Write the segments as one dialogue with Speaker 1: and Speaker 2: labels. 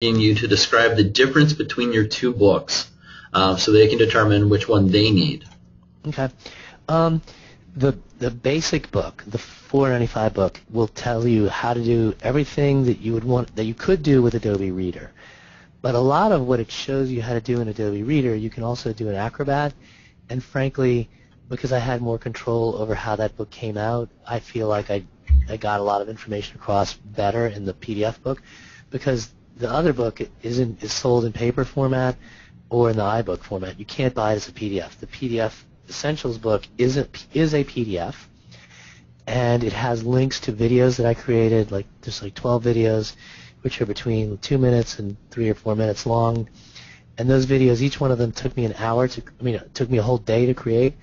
Speaker 1: you to describe the difference between your two books so they can determine which one they need.
Speaker 2: Okay. The basic book, the $4.95 book, will tell you how to do everything that you could do with Adobe Reader. But a lot of what it shows you how to do in Adobe Reader, you can also do in Acrobat. And frankly, because I had more control over how that book came out, I feel like I got a lot of information across better in the PDF book, because the other book is sold in paper format or in the iBook format. You can't buy it as a PDF. The PDF Essentials book is a PDF, and it has links to videos that I created, there's 12 videos, which are between 2 minutes and 3 or 4 minutes long. And those videos, each one of them took me an hour it took me a whole day to create,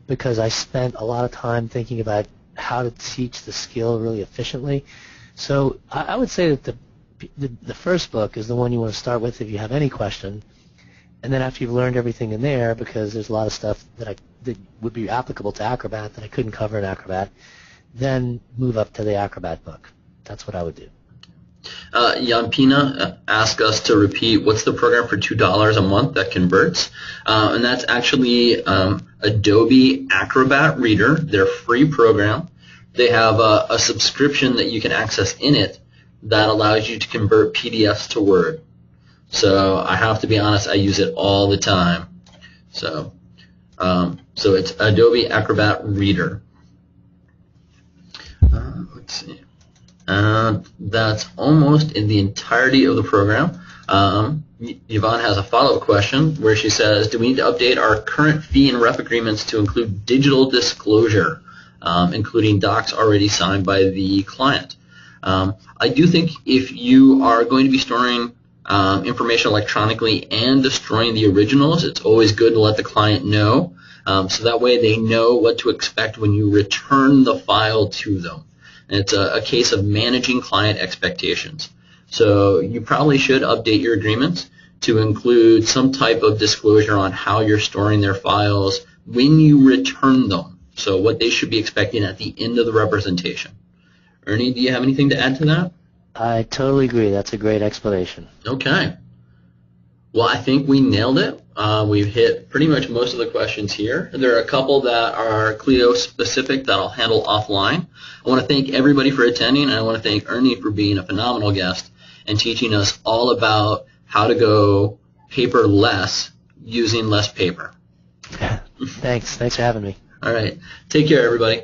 Speaker 2: because I spent a lot of time thinking about how to teach the skill really efficiently. So I would say that the first book is the one you want to start with if you have any question. And then after you've learned everything in there, because there's a lot of stuff that would be applicable to Acrobat that I couldn't cover in Acrobat, then move up to the Acrobat book. That's what I would do.
Speaker 1: Yampina asked us to repeat what's the program for $2 a month that converts, and that's actually Adobe Acrobat Reader, their free program. They have a subscription that you can access in it that allows you to convert PDFs to Word. So I have to be honest, I use it all the time. So it's Adobe Acrobat Reader. Let's see. That's almost in the entirety of the program. Yvonne has a follow-up question where she says, do we need to update our current fee and rep agreements to include digital disclosure, including docs already signed by the client? I do think if you are going to be storing information electronically and destroying the originals, it's always good to let the client know, so that way they know what to expect when you return the file to them. And it's a case of managing client expectations. So you probably should update your agreements to include some type of disclosure on how you're storing their files when you return them. So what they should be expecting at the end of the representation. Ernie, do you have anything to add to that?
Speaker 2: I totally agree. That's a great explanation.
Speaker 1: Okay. Well, I think we nailed it. We've hit pretty much most of the questions here. There are a couple that are Clio specific that I'll handle offline. I want to thank everybody for attending, and I want to thank Ernie for being a phenomenal guest and teaching us all about how to go paperless using less paper.
Speaker 2: Thanks. Thanks for having me.
Speaker 1: All right. Take care, everybody.